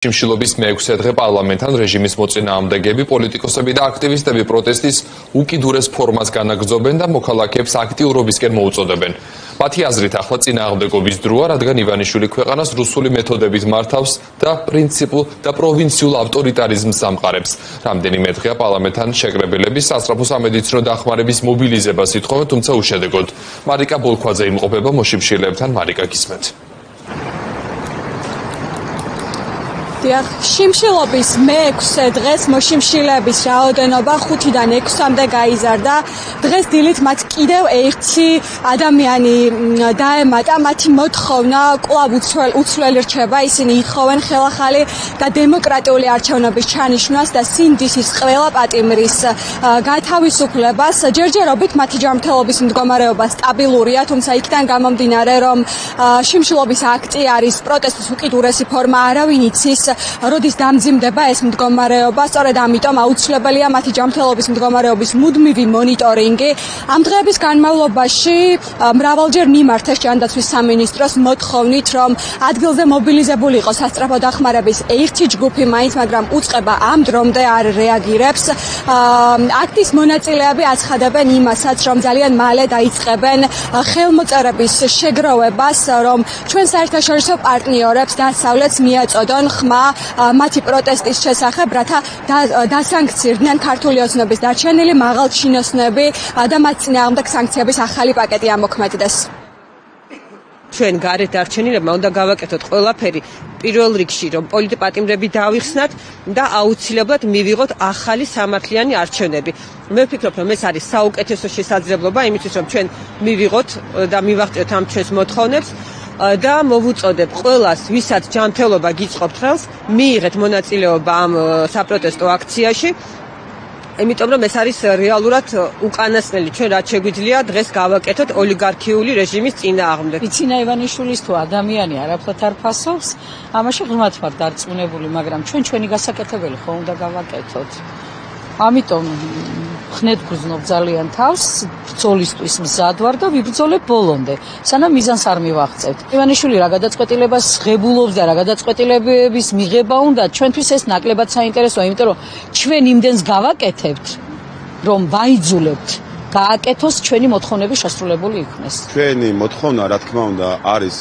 Შიმშილობის მე-6 დღე პარლამენტთან რეჟიმის მოწინააღმდეგეები, პოლიტიკოსები და აქტივისტები პროტესტის უკიდურეს ფორმას განაგრძობენ და მოქალაქეებს აქტიურობისკენ მოუწოდებენ. მათი აზრით, ახლა წინააღმდეგობის დროა, რადგან ივანიშვილი ქვეყანას რუსული მეთოდებით მართავს და პრინციპულ და პროვინციულ ავტორიტარიზმს ამყარებს. რამდენიმე დღეა პარლამენტთან შეკრებილები სასწრაფო სამედიცინო დახმარების მობილიზებას ითხოვენ, თუმცა უშედეგოდ. მარიკა ბოლქვაძე იმყოფება მოშიმშილებთან. მარიკა, გისმენთ. შიმშილობის მე-6 დღეს მოშიმშილების რაოდენობა 5-დან 6-მდე გაიზარდა. დღეს დილით მათ კიდევ ერთი ადამიანი დაემატა. მათი მოთხოვნა კვლავ უცვლელი რჩება. ისინი ითხოვენ ხელახალი და დემოკრატიული არჩევნების ჩანიშვნას და სინდისის ყველა პატიმრის გათავისუფლებას. ჯერჯერობით მათი ჯანმრთელობის მდგომარეობა სტაბილურია, თუმცა იქიდან გამომდინარე, რომ შიმშილობის აქტი არის პროტესტის უკიდურესი ფორმა, არავინ იცის როდის დამძიმდება ეს მდგომარეობა, სწორედ ამიტომ აუცილებელია მათი ჯანმრთელობის მდგომარეობის მუდმივი მონიტორინგი. ამ დღეების განმავლობაში მრავალჯერ მიმართეს ჯანდაცვის სამინისტროს მოთხოვნით, რომ ადგილზე მობილიზებული იყოს სასწრაფო დახმარების ერთი ჯგუფი მაინც, მაგრამ უწყება ამ დრომდე არ რეაგირებს. აქტის მონაწილეები აცხადებენ იმასაც, რომ ძალიან მალე დაიწყებენ ხელმოწერების შეგროვებას, რომ ჩვენ საერთაშორისო პარტნიორებს დასავლეთს მიაწოდონ ხმა მათი პროტესტის შესახებ, რათა დასანქცირდნენ ქართული ოცნების დარჩენილი მაღალჩინოსნები და მათ წინააღმდეგ სანქციების ახალი პაკეტი ამოქმედდეს. ჩვენ გარეთ დარჩენილებმა უნდა გავაკეთოთ ყველაფერი პირველ რიგში, რომ პოლიტპატიმრები დავიხსნათ და აუცილებლად მივიღოთ ახალი სამართლიანი არჩევნები. მე ვფიქრობ, რომ ეს არის საუკეთესო შესაძლებლობა იმისთვის, რომ ჩვენ მივიღოთ და მივაღწიოთ ამ ჩვენს მოთხოვნებს და მოვუწოდებ ყველას, ვისაც ჯანმრთელობა გიწყობთ ხელს, მიიღეთ მონაწილეობა ამ საპროტესტო აქციაში. იმიტომ რომ ეს არის რეალურად უკანასკნელი, ჩვენ რაც შეგვიძლია დღეს გავაკეთოთ ოლიგარქიული რეჟიმის წინააღმდეგ. ცინა ივანიშვილის თუ ადამიანი არაფრად არ ფასობს, ამაში ღრმად ვარ დარწმუნებული, მაგრამ ჩვენი გასაკეთებელი ხო უნდა გავაკეთოთ. ამიტომ ხნედ გრძნობ ძალიან თავს, ბრძოლისთვის მზად ვარ და ვიბრძოლებ ბოლომდე, სანამ მიზანს არ მივაღწევთ. ივანიშვილი რა გადაწყვეტილებას ღებულობს და რა გადაწყვეტილებების მიღება უნდა, ჩვენთვის ეს ნაკლებად საინტერესოა, იმიტომ რომ ჩვენ იმდენს გავაკეთებთ, რომ ვაიძულებთ გააკეთოს ჩვენი მოთხოვნები შესრულებული იქნეს. ჩვენი მოთხოვნა, რა თქმა უნდა, არის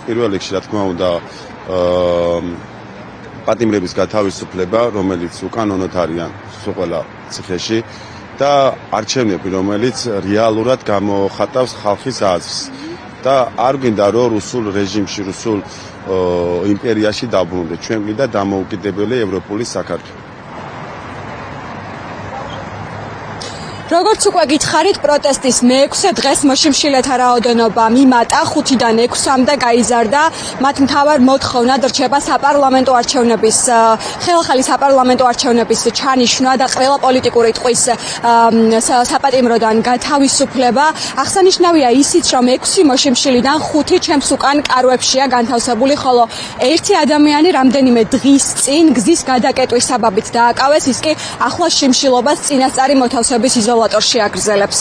პირველ რიგში, რა თქმა უნდა, პატიმრების გათავისუფლება, რომელიც უკანონოდ არიან ყველა ციხეში და არჩევნები, რომელიც რეალურად გამოხატავს ხალხის აზრს და არ გვინდა რომ რუსულ რეჟიმში, რუსულ იმპერიაში დაბრუნდეთ. ჩვენ გვინდა დამოუკიდებელი ევროპული საქართველო. როგორც უკვე გითხარით, პროტესტის მე-6 დღეს მოშიმშილეთა რაოდენობა მიმატა 5-დან 6-მდე გაიზარდა. მათ მთავარ მოთხოვნად რჩება საპარლამენტო არჩევნების, ხელახალი საპარლამენტო არჩევნების ჩანიშვნა და ყველა პოლიტიკური ტყვის საპატიმროდან გათავისუფლება. აღსანიშნავია ისიც, რომ 6 მოშიმშილიდან 5 ჩემს უკან კარვებშია განთავსებული, ხოლო ერთი ადამიანი რამდენიმე დღის წინ გზის გადაკეტვის საბაბით დააკავეს, ის კი ახლა შიმშილობას წინასწარი მოთავსების იზოლატორში აგრძელებს.